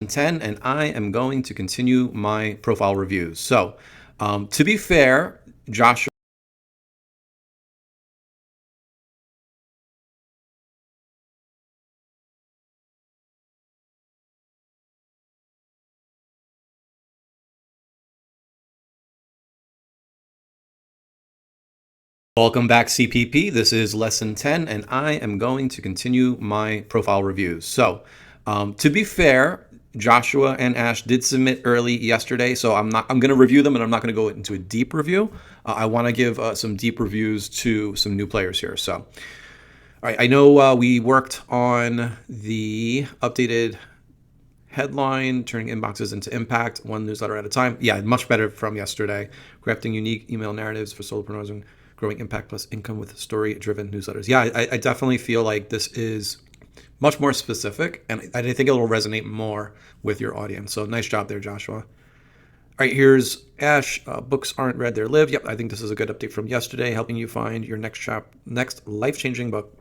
10, and I am going to continue my profile reviews. So, to be fair, Joshua. Welcome back, CPP. This is lesson 10, and I am going to continue my profile reviews. So, to be fair, Joshua and Ash did submit early yesterday, so I'm going to review them, and I'm not going to go into a deep review. I want to give some deep reviews to some new players here. So, all right, I know we worked on the updated headline, turning inboxes into impact, one newsletter at a time. Yeah, much better from yesterday. Crafting unique email narratives for solopreneurs and growing impact plus income with story-driven newsletters. Yeah, I definitely feel like this is much more specific, and I think it will resonate more with your audience. So nice job there, Joshua. All right, here's Ash. Books aren't read, they're lived. Yep, I think this is a good update from yesterday, helping you find your next life-changing book,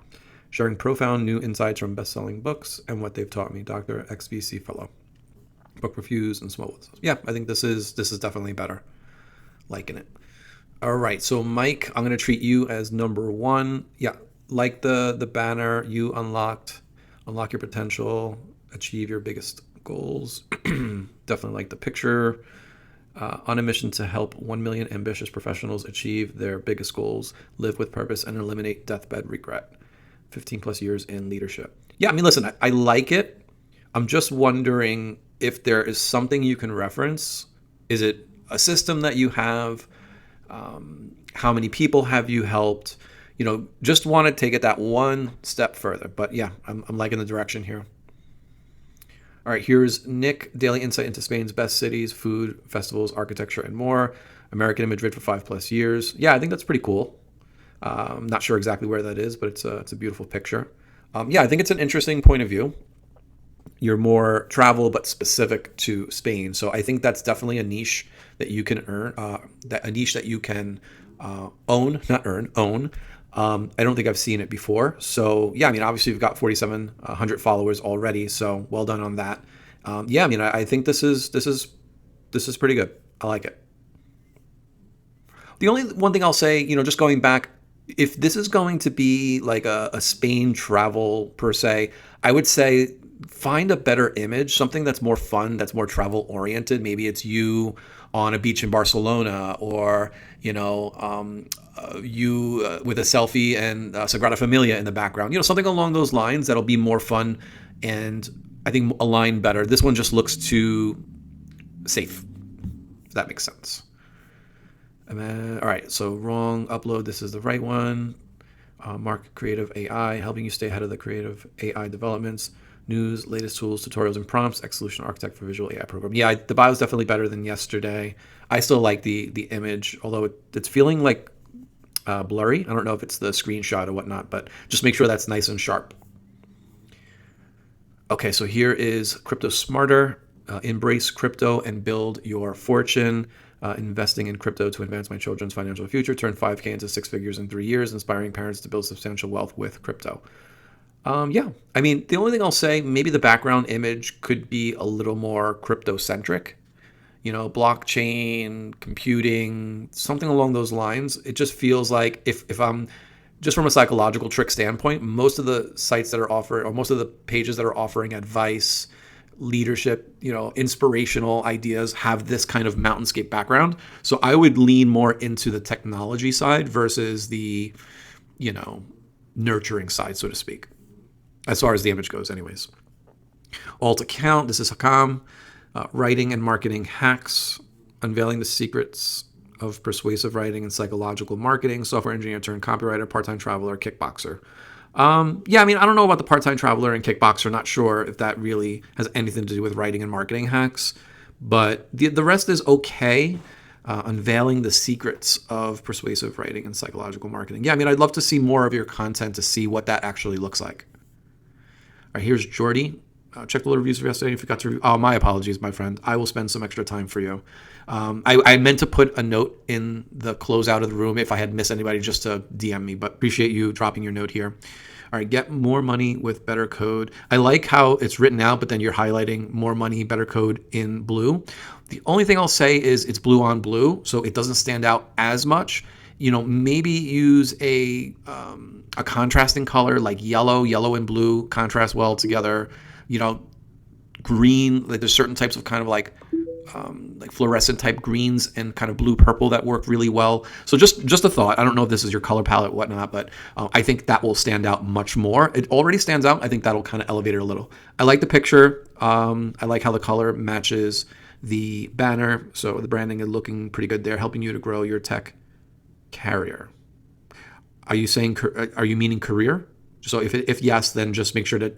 sharing profound new insights from best-selling books and what they've taught me. Dr. XVC Fellow. Book reviews and small ones. Yeah, I think this is definitely better. Liking it. All right, so Mike, I'm gonna treat you as number one. Yeah, like the banner, you unlock your potential, achieve your biggest goals. Definitely like the picture. On a mission to help 1 million ambitious professionals achieve their biggest goals, live with purpose, and eliminate deathbed regret. 15 plus years in leadership. Yeah, I mean, listen, I like it. I'm just wondering if there is something you can reference. Is it a system that you have? How many people have you helped? Just want to take it that one step further. But yeah, I'm liking the direction here. All right, here's Nick, daily insight into Spain's best cities, food, festivals, architecture, and more. American in Madrid for 5+ years. Yeah, I think that's pretty cool. I'm not sure exactly where that is, but it's a beautiful picture. Yeah, I think it's an interesting point of view. You're more travel, but specific to Spain. So I think that's definitely a niche that you can a niche that you can own. I don't think I've seen it before. So yeah, I mean, obviously you've got 4,700 followers already. So well done on that. Yeah, I mean, I think this is pretty good. I like it. The only one thing I'll say, just going back, if this is going to be like a Spain travel per se, I would say find a better image, something that's more fun, that's more travel oriented. Maybe it's you on a beach in Barcelona, or you with a selfie and Sagrada Familia in the background. Something along those lines that'll be more fun and I think align better. This one just looks too safe, if that makes sense. All right, so wrong upload. This is the right one. Mark Creative AI, helping you stay ahead of the creative AI developments. News, latest tools, tutorials, and prompts. Ex-solution architect for visual AI program. Yeah, the bio is definitely better than yesterday. I still like the image, although it's feeling like blurry. I don't know if it's the screenshot or whatnot, but just make sure that's nice and sharp. Okay, so here is Crypto Smarter. Embrace crypto and build your fortune. Investing in crypto to advance my children's financial future. Turn 5K into 6 figures in 3 years. Inspiring parents to build substantial wealth with crypto. Yeah, I mean, the only thing I'll say, maybe the background image could be a little more crypto-centric. Blockchain, computing, something along those lines. It just feels like if I'm just from a psychological trick standpoint, most of the sites that are offering, or most of the pages that are offering advice, leadership, inspirational ideas have this kind of mountainscape background. So I would lean more into the technology side versus the, nurturing side, so to speak, as far as the image goes anyways. Alt account, this is Hakam. Writing and marketing hacks, unveiling the secrets of persuasive writing and psychological marketing, software engineer turned copywriter, part-time traveler, kickboxer. Yeah, I mean, I don't know about the part-time traveler and kickboxer. Not sure if that really has anything to do with writing and marketing hacks, but the rest is okay. Unveiling the secrets of persuasive writing and psychological marketing. Yeah, I mean, I'd love to see more of your content to see what that actually looks like. All right, here's Jordy. Check the little reviews for yesterday. If you got to review, my apologies, my friend. I will spend some extra time for you. I meant to put a note in the closeout of the room if I had missed anybody, just to DM me, but appreciate you dropping your note here. All right, get more money with better code. I like how it's written out, but then you're highlighting more money, better code in blue. The only thing I'll say is it's blue on blue, so it doesn't stand out as much. Maybe use a contrasting color like yellow. Yellow and blue contrast well together. Green, like there's certain types of kind of like fluorescent type greens and kind of blue purple that work really well. So just a thought. I don't know if this is your color palette or whatnot, but I think that will stand out much more. It already stands out. I think that'll kind of elevate it a little. I like the picture. I like how the color matches the banner. So the branding is looking pretty good there, helping you to grow your tech carrier. Are you meaning career? So if yes, then just make sure to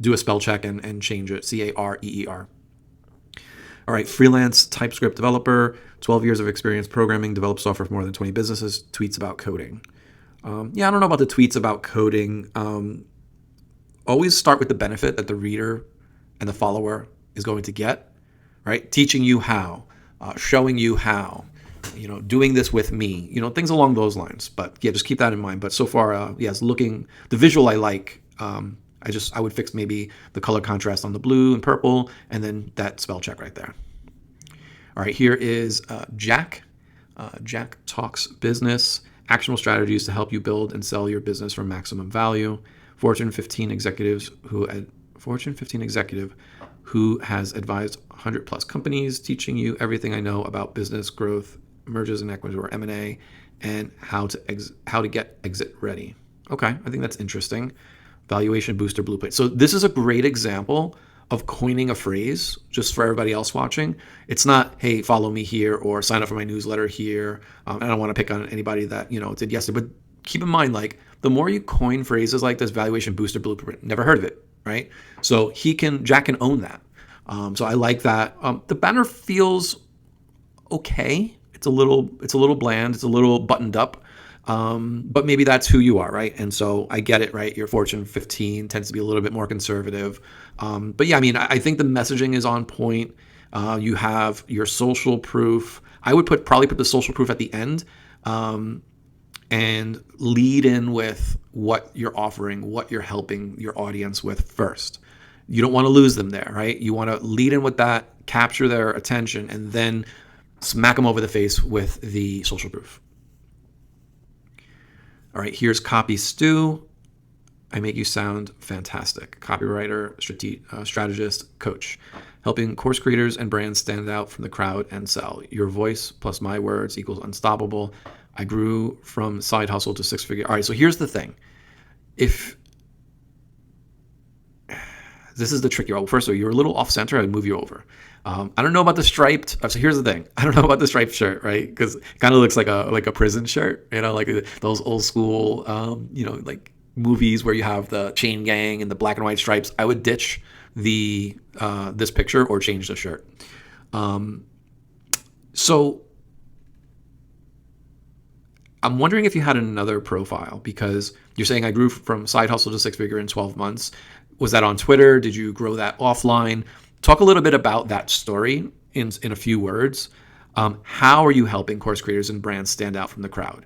do a spell check and change it. Career. All right, freelance TypeScript developer, 12 years of experience programming, developed software for more than 20 businesses, tweets about coding. I don't know about the tweets about coding. Always start with the benefit that the reader and the follower is going to get, right? Teaching you how, showing you how, doing this with me, things along those lines. But yeah, just keep that in mind. But so far, yes, the visual I like. I would fix maybe the color contrast on the blue and purple, and then that spell check right there. All right, here is Jack. Jack talks business, actionable strategies to help you build and sell your business for maximum value. Fortune 15 executive who has advised 100 plus companies, teaching you everything I know about business growth, mergers and acquisitions or M&A, and how to get exit ready. Okay, I think that's interesting. Valuation booster blueprint. So this is a great example of coining a phrase just for everybody else watching. It's not, hey, follow me here or sign up for my newsletter here. And I don't want to pick on anybody that, did yesterday, but keep in mind, like the more you coin phrases like this, valuation booster blueprint, never heard of it, right? So Jack can own that. So I like that. The banner feels okay. It's a little bland. It's a little buttoned up. But maybe that's who you are, right? And so I get it, right? Your Fortune 15 tends to be a little bit more conservative. But yeah, I think the messaging is on point. You have your social proof. I would probably put the social proof at the end, and lead in with what you're offering, what you're helping your audience with first. You don't want to lose them there, right? You want to lead in with that, capture their attention, and then smack them over the face with the social proof. All right, here's Copy Stew. I make you sound fantastic. Copywriter, strategist, coach. Helping course creators and brands stand out from the crowd and sell. Your voice plus my words equals unstoppable. I grew from side hustle to six-figure. All right, so here's the thing. If this is the tricky part. Well, first of all, you're a little off center. I'd move you over. I don't know about the striped. So here's the thing. I don't know about the striped shirt, right? Because it kind of looks like a prison shirt, like those old school, like movies where you have the chain gang and the black and white stripes. I would ditch this picture or change the shirt. So I'm wondering if you had another profile, because you're saying I grew from side hustle to six-figure in 12 months. Was that on Twitter? Did you grow that offline? Talk a little bit about that story in a few words. How are you helping course creators and brands stand out from the crowd?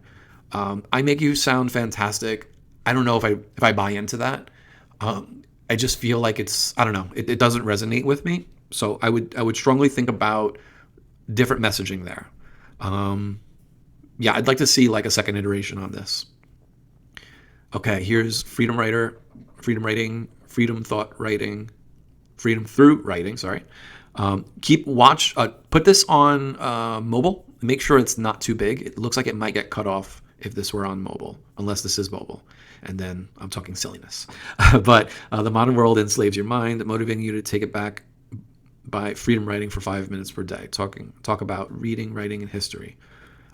I make you sound fantastic. I don't know if I buy into that. I just feel like I don't know. It doesn't resonate with me. So I would strongly think about different messaging there. I'd like to see like a second iteration on this. Okay, here's freedom writing, freedom thought writing, freedom through writing. Sorry. Put this on mobile. Make sure it's not too big. It looks like it might get cut off if this were on mobile, unless this is mobile. And then I'm talking silliness. But the modern world enslaves your mind, motivating you to take it back by freedom writing for 5 minutes per day. Talk about reading, writing, and history.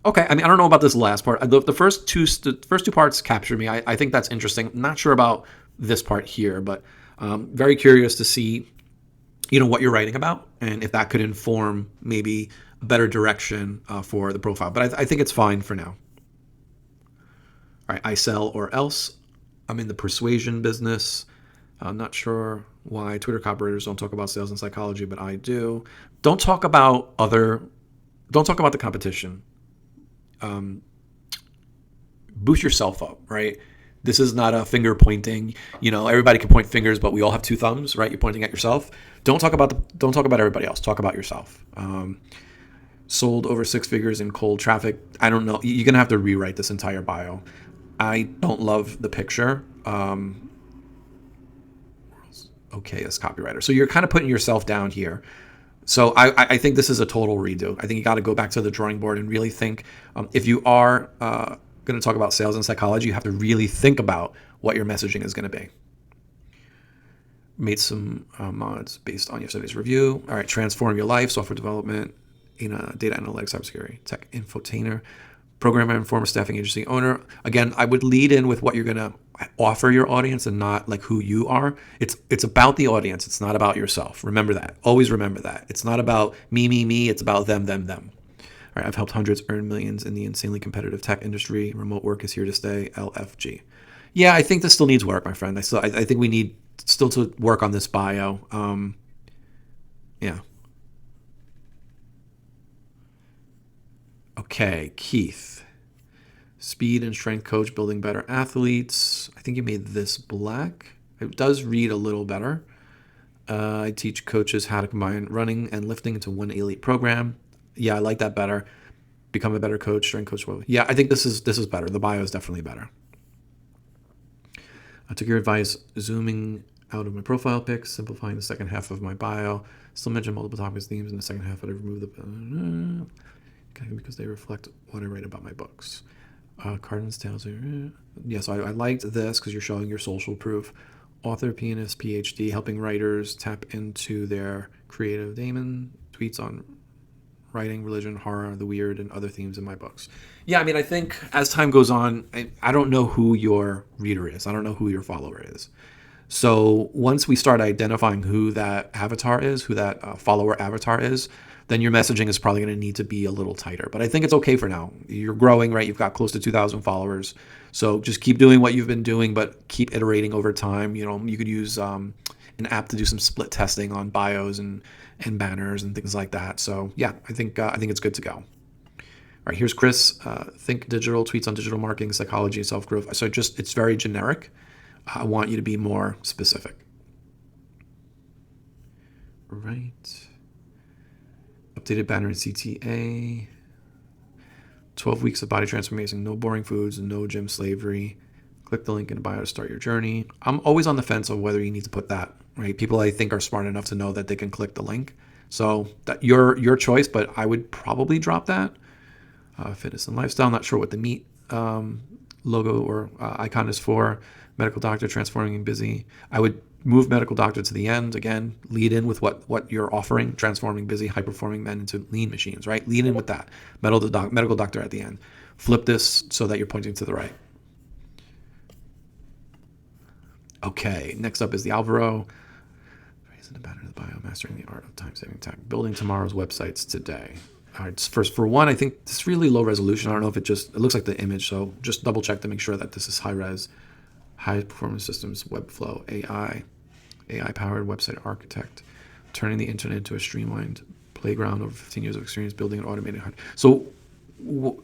Okay, I don't know about this last part. The first two parts captured me. I think that's interesting. Not sure about this part here, but very curious to see, what you're writing about and if that could inform maybe a better direction for the profile. But I think it's fine for now. All right, I sell or else. I'm in the persuasion business. I'm not sure why Twitter copywriters don't talk about sales and psychology, but I do. Don't talk about the competition. Boost yourself up, right? This is not a finger pointing. Everybody can point fingers, but we all have two thumbs, right? You're pointing at yourself. Don't talk about everybody else. Talk about yourself. Sold over 6 figures in cold traffic. I don't know. You're gonna have to rewrite this entire bio. I don't love the picture. Okay, as copywriter. So you're kind of putting yourself down here. So I think this is a total redo. I think you got to go back to the drawing board and really think. If you are going to talk about sales and psychology, you have to really think about what your messaging is going to be. Made some mods based on yesterday's review. All right, transform your life, software development, data analytics, cybersecurity, tech infotainer, programmer and former staffing agency owner. Again, I would lead in with what you're going to offer your audience and not like who you are. It's about the audience. It's not about yourself. Remember that. Always remember that. It's not about me. It's about them. All right, I've helped hundreds earn millions in the insanely competitive tech industry. Remote work is here to stay. LFG. Yeah, I think this still needs work, my friend. I think we need still to work on this bio. Yeah. Okay, Keith. Speed and strength coach, building better athletes. I think you made this black. It does read a little better. I teach coaches how to combine running and lifting into one elite program. Yeah, I like that better. Become a better coach, strength coach. Yeah, I think this is better. The bio is definitely better. I took your advice, zooming out of my profile pics, simplifying the second half of my bio. Still mention multiple topics, themes in the second half, but I removed the because they reflect what I write about my books. Cardin's Tales. Yeah, so I liked this because you're showing your social proof. Author, pianist, PhD, helping writers tap into their creative daemon. Tweets on writing, religion, horror, the weird, and other themes in my books. Yeah, I mean, I think as time goes on, I don't know who your reader is. I don't know who your follower is. So once we start identifying who that avatar is, who that follower avatar is, then your messaging is probably going to need to be a little tighter. But I think it's okay for now. You're growing, right? You've got close to 2,000 followers. So just keep doing what you've been doing, but keep iterating over time. You could use an app to do some split testing on bios and banners and things like that. So yeah, I think it's good to go. All right, here's Chris. Think digital, tweets on digital marketing, psychology, self-growth. So it's very generic. I want you to be more specific. Right. Updated banner in CTA. 12 weeks of body transformation. No boring foods. No gym slavery. Click the link in the bio to start your journey. I'm always on the fence of whether you need to put that, right? People I think are smart enough to know that they can click the link. So that your choice, but I would probably drop that. Fitness and lifestyle. Not sure what the meat logo or icon is for. Medical doctor, transforming and busy. I would move medical doctor to the end. Again, lead in with what you're offering, transforming busy, high-performing men into lean machines, right? Lead in with that. Medical doctor at the end. Flip this so that you're pointing to the right. Okay, next up is the Alvaro. Raising the banner of the bio, mastering the art of time-saving tech. Building tomorrow's websites today. All right, first for one, I think it's really low resolution. I don't know if it looks like the image, so just double check to make sure that this is high res. High performance systems, Webflow, AI-powered website architect, turning the internet into a streamlined playground over 15 years of experience building an automated. So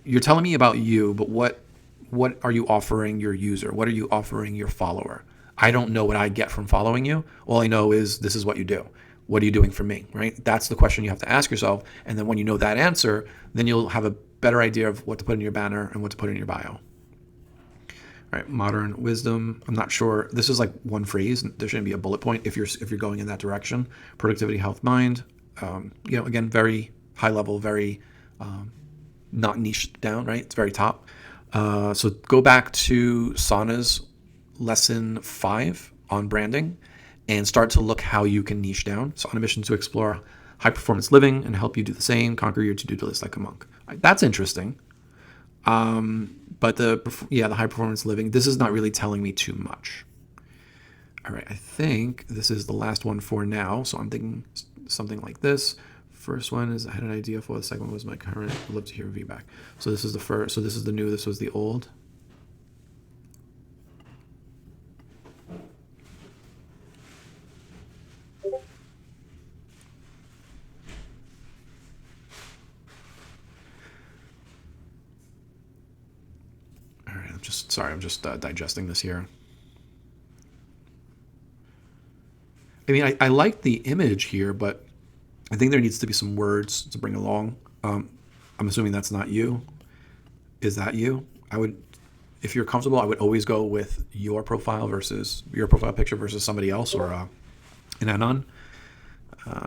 you're telling me about you, but what are you offering your user? What are you offering your follower? I don't know what I get from following you. All I know is this is what you do. What are you doing for me, right? That's the question you have to ask yourself. And then when you know that answer, then you'll have a better idea of what to put in your banner and what to put in your bio. All right, modern wisdom. I'm not sure. This is like one phrase. There shouldn't be a bullet point if you're going in that direction. Productivity, health, mind. Again, very high level, very not niched down, right? It's very top. So go back to Sana's lesson 5 on branding and start to look how you can niche down. So on a mission to explore high performance living and help you do the same, conquer your to-do list like a monk. That's interesting. But the high performance living, this is not really telling me too much. All right, I think this is the last one for now. So I'm thinking something like this. First one is I had an idea for. The second one was my current. I'd love to hear feedback. So this is the first. So this is the new. This was the old. I'm just digesting this here. I mean, I like the image here, but I think there needs to be some words to bring along. I'm assuming that's not you. Is that you? I would, if you're comfortable, I would always go with your profile picture versus somebody else or an anon.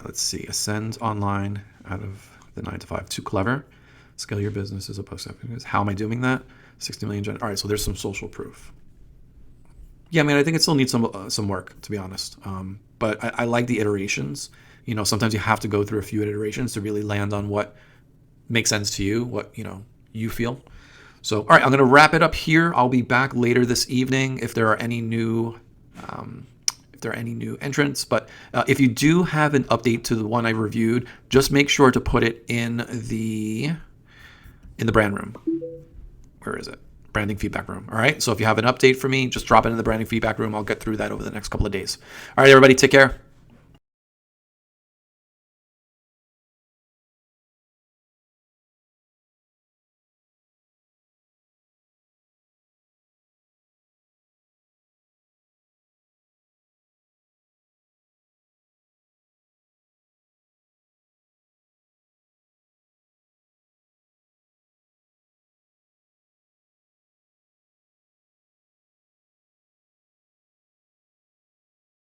Let's see. Ascend online out of the 9 to 5. Too clever. Scale your business as opposed to how am I doing that? 60 million. All right. So there's some social proof. Yeah, I mean, I think it still needs some work, to be honest. But I like the iterations. You know, sometimes you have to go through a few iterations to really land on what makes sense to you, what you feel. So, all right, I'm going to wrap it up here. I'll be back later this evening if there are any new entrants. But if you do have an update to the one I reviewed, just make sure to put it in the brand room. Where is it? Branding feedback room. All right. So if you have an update for me, just drop it in the branding feedback room. I'll get through that over the next couple of days. All right, everybody, take care.